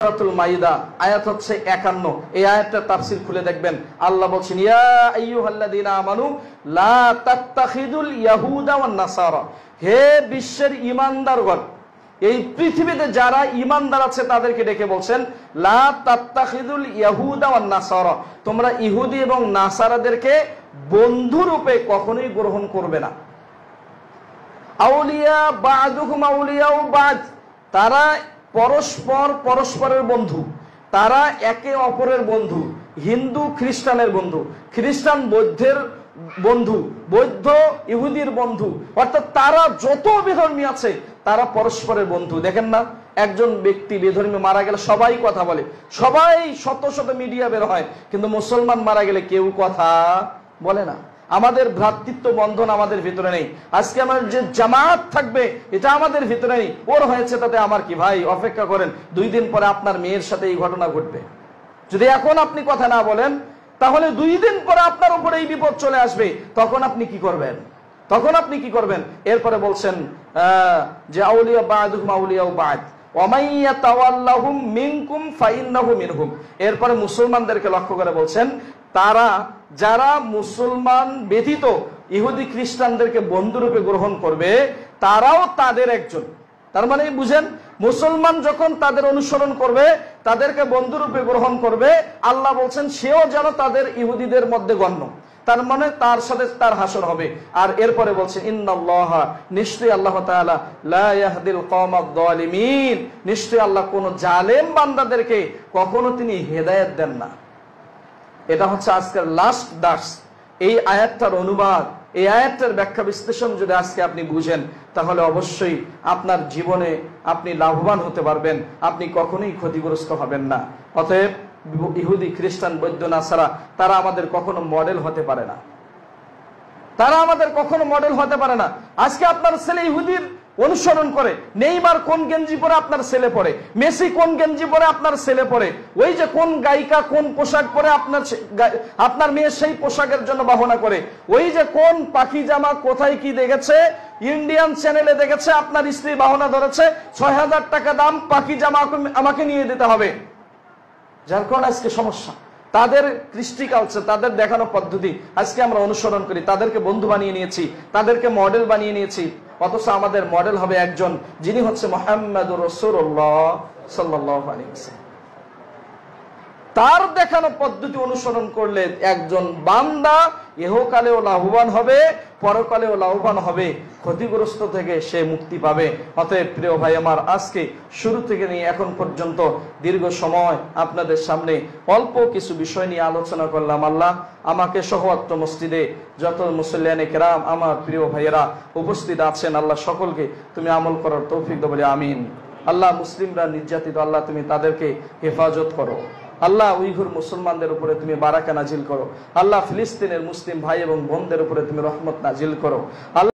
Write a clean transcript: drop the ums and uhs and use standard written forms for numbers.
সূরাতুল মাইদা আয়াত হচ্ছে 51। এই আয়াতটা তাফসীর খুলে দেখবেন। আল্লাহ বলছেন, ইয়া আইয়ুহাল্লাযীনা আমানু লা তাত্তাখিদুল ইয়াহুদা ওয়ান নাসারা। হে বিশ্বের ঈমানদারগণ, এই পৃথিবীতে যারা ঈমানদার আছে তাদেরকে ডেকে বলছেন, লা তাত্তাখিদুল ইয়াহুদা ওয়ান নাসারা, তোমরা ইহুদি এবং নাসারাদেরকে বন্ধু রূপে কখনোই গ্রহণ করবে না। আউলিয়া বা'দুহুম আউলিয়াউ বা'দ, তারা পরস্পরের বন্ধু, তারা একে অপরের বন্ধু। হিন্দু খ্রিস্টানের বন্ধু, খ্রিস্টান বৌদ্ধের বন্ধু, বৌদ্ধ ইহুদির বন্ধু, অর্থাৎ তারা যত বিধর্মী আছে তারা পরস্পরের বন্ধু। দেখেন না, একজন ব্যক্তি বিধর্মী মারা গেলে সবাই কথা বলে, সবাই শত শত মিডিয়া বের হয়, কিন্তু মুসলমান মারা গেলে কেউ কথা বলে না। আমাদের ভ্রাতৃত্ব বন্ধন আমাদের ভিতরে নেই। আজকে আমার যে জামাত থাকবে এটা আমাদের ভিতরে নেই। ওর হয়েছে তাতে আমার কি? ভাই অপেক্ষা করেন, 2 দিন পরে আপনার মেয়ের সাথে এই ঘটনা ঘটবে। যদি এখন আপনি কথা না বলেন তাহলে 2 দিন পরে আপনার উপরে এই বিপদ চলে আসবে। তখন আপনি কি করবেন? তখন আপনি কি করবেন? এরপরে বলছেন যে আউলিয়া বা'দুহুম আউলিয়াউ বা'দ ওয়া মান ইয়াতাওয়াল্লাহুম মিনকুম ফাইন্নাহু মিনহুম। এরপরে মুসলমানদেরকে লক্ষ্য করে বলছেন, তারা যারা মুসলমান ব্যতীত ইহুদি খ্রিস্টানদেরকে বন্ধুরূপে গ্রহণ করবে তারাও তাদের একজন। তার মানে বুঝেন, মুসলমান যখন তাদের অনুসরণ করবে, তাদেরকে বন্ধুরূপে গ্রহণ করবে, আল্লাহ বলছেন সেও যেন তাদের ইহুদিদের মধ্যে গণ্য। তার মানে তার সাথে তার হাসর হবে। আর এরপরে বলছেন, ইন্নাল্লাহা, নিশ্চয়ই আল্লাহ তাআলা লা ইয়াহদিল কওমাদ যালিমিন, নিশ্চয়ই আল্লাহ কোন জালেম বান্দাদেরকে কখনো তিনি হেদায়েত দেন না। এটা হচ্ছে আজকের লাস্ট দার্স। এই আয়াতটার অনুবাদ, এই আয়াতটার ব্যাখ্যা বিশ্লেষণ যদি আজকে আপনি বুঝেন তাহলে অবশ্যই আপনার জীবনে আপনি লাভবান হতে পারবেন, আপনি কখনোই ক্ষতিগ্রস্ত হবেন না। অতএব ইহুদি খ্রিস্টান বৌদ্ধ নাসারা তারা আমাদের কখনো মডেল হতে পারে না, তারা আমাদের কখনো মডেল হতে পারে না। আজকে আপনার ছেলে ইহুদির অনুসরণ করে, নেইমার কোন গেঞ্জি পরে আপনার ছেলে পরে, মেসি কোন গেঞ্জি পরে আপনার ছেলে পরে, ওই যে কোন গায়িকা কোন পোশাক পরে আপনার মেয়ে সেই পোশাকের জন্য বাহনা করে, ওই যে কোন পাখি জামা কোথায় কি দেখেছে, ইন্ডিয়ান চ্যানেলে দেখেছে আপনার স্ত্রী বাহনা ধরেছে 6000 টাকা দাম পাখি জামা আমাকে নিয়ে দিতে হবে। যার কারণে আজকে সমস্যা। তাদের কৃষ্টি কালচার, তাদের দেখানো পদ্ধতি আজকে আমরা অনুসরণ করি, তাদেরকে বন্ধু বানিয়ে নিয়েছি, তাদেরকে মডেল বানিয়ে নিয়েছি। অথচ আমাদের মডেল হবে একজন, যিনি হচ্ছে মুহাম্মাদুর রাসূলুল্লাহ সাল্লাল্লাহু আলাইহি ওয়াসাল্লাম। তার দেখানো পদ্ধতি অনুসরণ করলে একজন বান্দা ইহকালেও লাভবান হবে, পরকালেও লাভবান হবে, ক্ষতিগ্রস্ত থেকে সে মুক্তি পাবে। অতএব প্রিয় ভাই আমার, আজকে শুরু থেকে নিয়ে এখন পর্যন্ত দীর্ঘ সময় আপনাদের সামনে অল্প কিছু বিষয় নিয়ে আলোচনা করলাম। আল্লাহ আমাকে সহ অত্র মসজিদে যত মুসল্লিয়ানে কেরাম আমার প্রিয় ভাইয়েরা উপস্থিত আছেন, আল্লাহ সকলকে তুমি আমল করার তৌফিক দাও বলে আমিন। আল্লাহ মুসলিমরা নির্যাতিত, আল্লাহ তুমি তাদেরকে হেফাজত করো। আল্লাহ উইঘুর মুসলমানদের উপরে তুমি বারাকা নাজিল করো। আল্লাহ ফিলিস্তিনের মুসলিম ভাই এবং বোনদের উপরে তুমি রহমত নাজিল করো। আল্লাহ